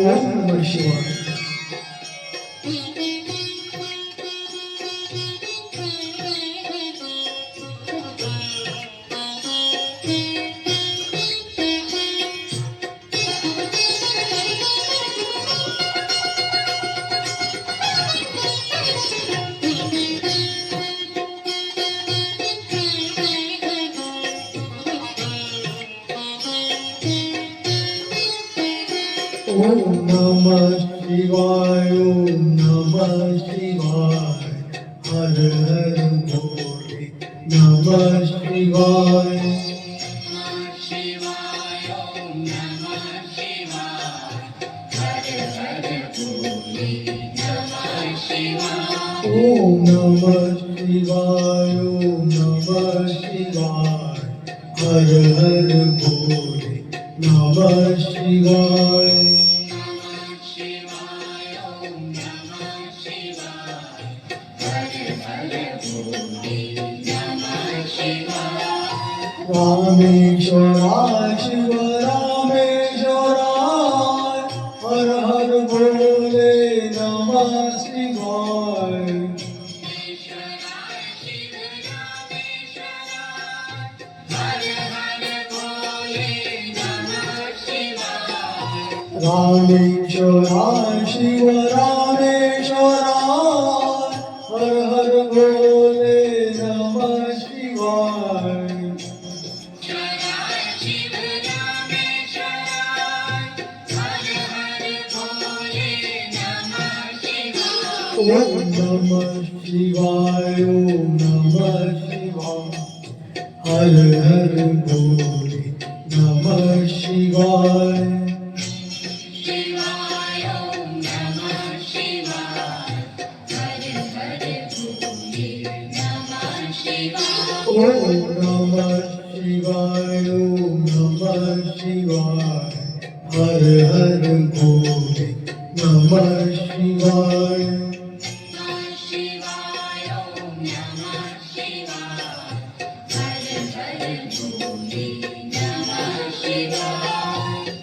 ओम नमः शिवाय. ओम नमः शिवाय. ओम नमः शिवाय. हर हर भोले नमः शिवाय. ओम नमः शिवाय. ओम नमः शिवाय. हर हर भोले नमः शिवाय. रामेश्वराय शिव रामेश्वराय. हर हर भोले नमः शिवाय. रामेश्वराय शिव रामेश्वराय. हर हर भोले नमः शिवाय. ओम नमः शिवाय. ओम नमः शिवाय. हर हर भोले नमः शिवाय. ओम नमः शिवाय. ओम नमः शिवाय. हर हर भोले नमः शिवाय.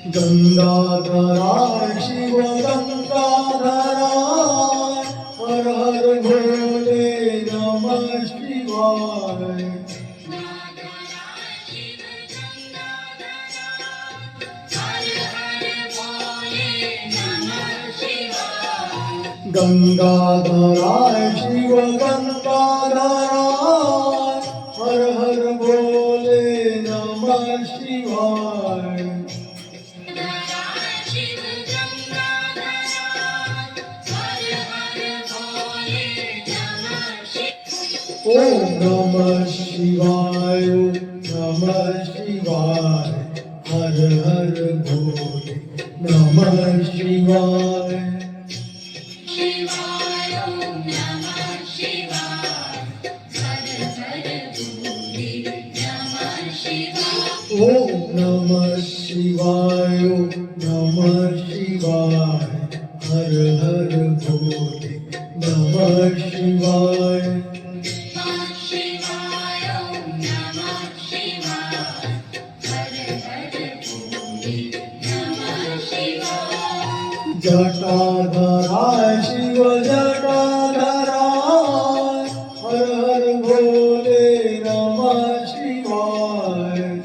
गंगाधराय शिव गंगाधराय. हर हर भोले नमः शिवाय. गंगाधराय शिव गंगाधराय. हर हर भोले नमः शिवाय. ओम नमः शिवाय. ओम नमः शिवाय. हर हर भोले नमः शिवाय. ओम नमः शिवाय. ओम नमः शिवाय. हर हर भोले नमः शिवाय. जटाधराय शिव जटाधराय. हर हर भोले नमः शिवाय.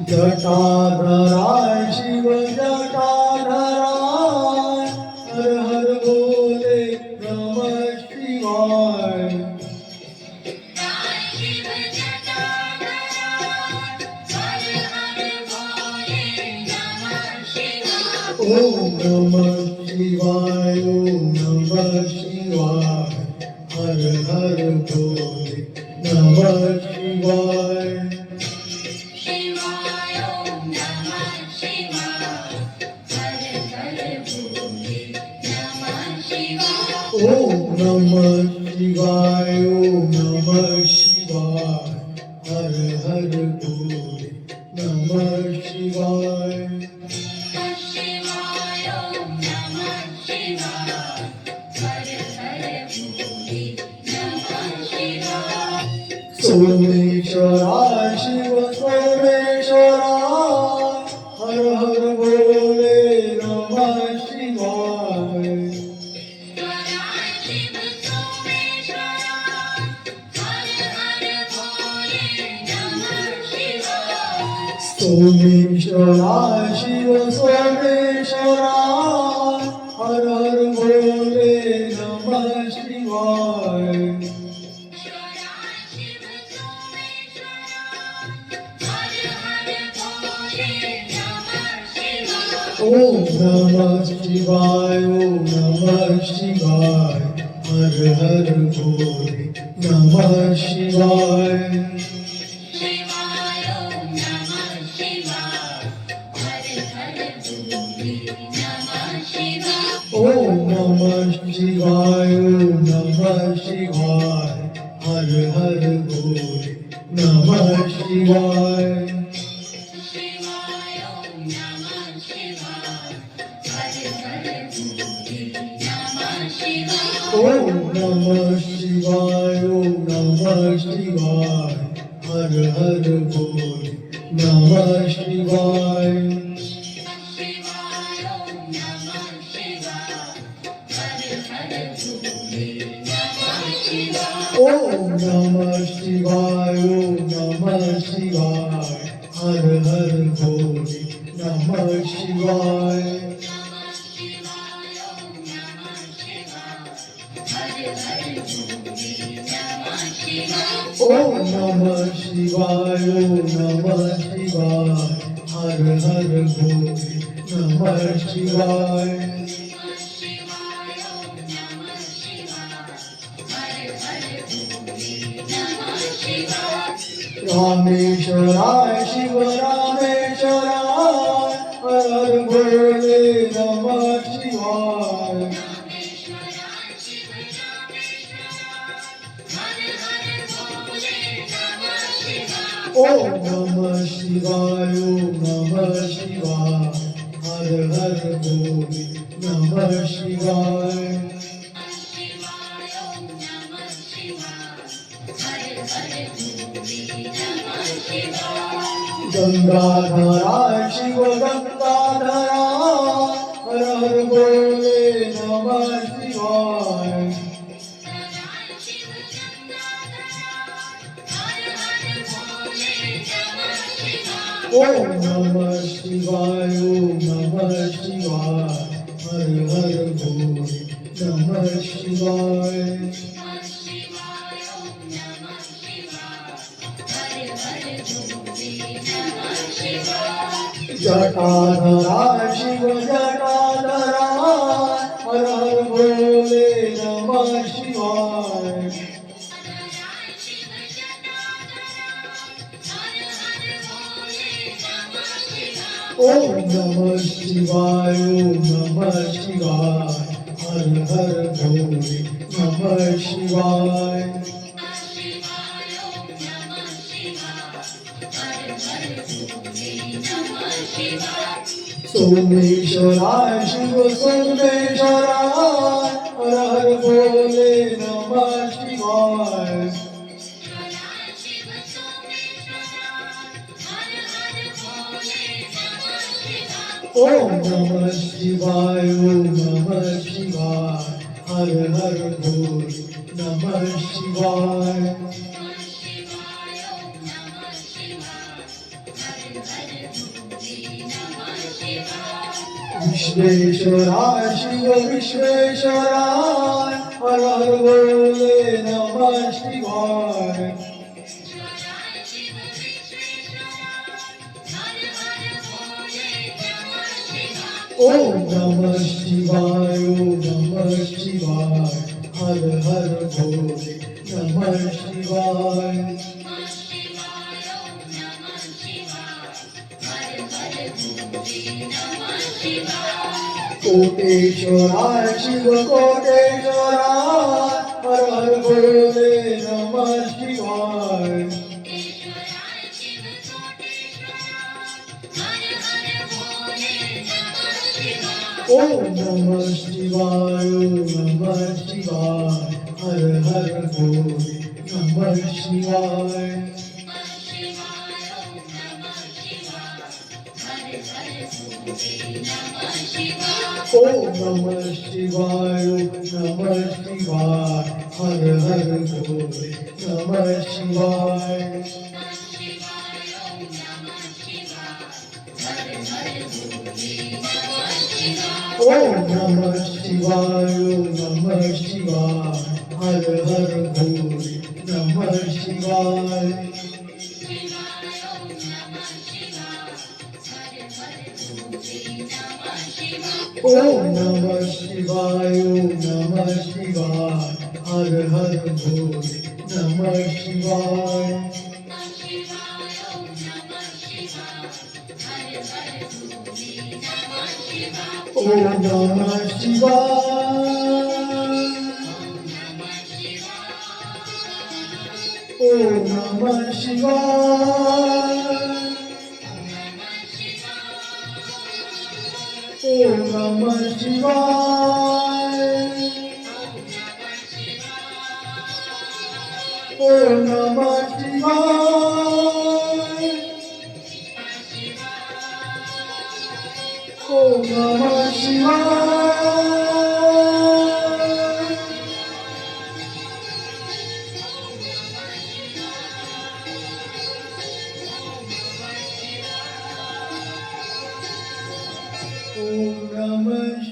जटाधराय शिव जटाधराय. हर हर भोले नमः शिवाय. ओम नमः शिवाय. ओम नमः शिवाय. हर हर भोले नमः शिवाय. ओम नमः शिवाय. ओम नमः शिवाय. हर हर भोले नमः शिवाय. सोमेश्वरा शिव सोमेश्वरा हर हर भोले नमः शिवाय सोमेश्वरा शिव सोमेश्वरा हर हर भोले नमः शिवाय ओम नमः शिवाय ओम नमः शिवाय हर हर भोले नमः शिवाय ओम नमः शिवाय ओम नमः शिवाय हर हर भोले नमः शिवाय ओम नमः शिवाय ओम नमः शिवाय हर हर भोले नमः शिवाय ओम नमः शिवाय ओम नमः शिवाय हर हर भोले नमः शिवाय ओम नमः शिवाय ओम नमः शिवाय हर हर भोले नमः शिवाय रामेश्वराय शिव रामेश्वराय हर हर भोले नमः शिवाय ओम नमः शिवाय ओम नमः शिवाय हर हर भोले नमः शिवाय गंगाधरा शिव गंगाधरा हर हर भोले नमः शिवाय ओम नमः शिवाय ओम नमः शिवाय हर हर भोले नमः शिवाय जटाधरा शिव जटाधरा हर हर भोले नमः शिवाय ओम नमः शिवाय ओम नमः शिवाय हर हर भोले नमः शिवाय सोमेश्वरा शिव सोमेश्वरा हर हर भोले नमः शिवाय ओम नमः शिवाय ओम नमः शिवाय हर हर भोले नमः शिवाय विश्वेश्वरा शिव विश्वेश्वरा हर हर भोले नमः शिवाय ओम नमः शिवाय ओम नमः शिवाय हर हर भोले नमः शिवाय कोटेश्वरा शिव कोटेश्वरा हर हर भोले नमः शिवाय ओम नमः शिवाय ओम नमः शिवाय हर हर भोले नमः शिवाय ओम नमः शिवाय नमः शिवाय हर हर भोले नमः शिवाय ओम नमः शिवाय नमः शिवाय हर हर भोले नमः शिवाय ओम नमः शिवाय नमः शिवाय हर हर भोले नमः शिवाय ओम नमः शिवाय ओम नमः शिवाय ओम नमः शिवाय ओम नमः शिवाय ओम नमः शिवाय ओम नमः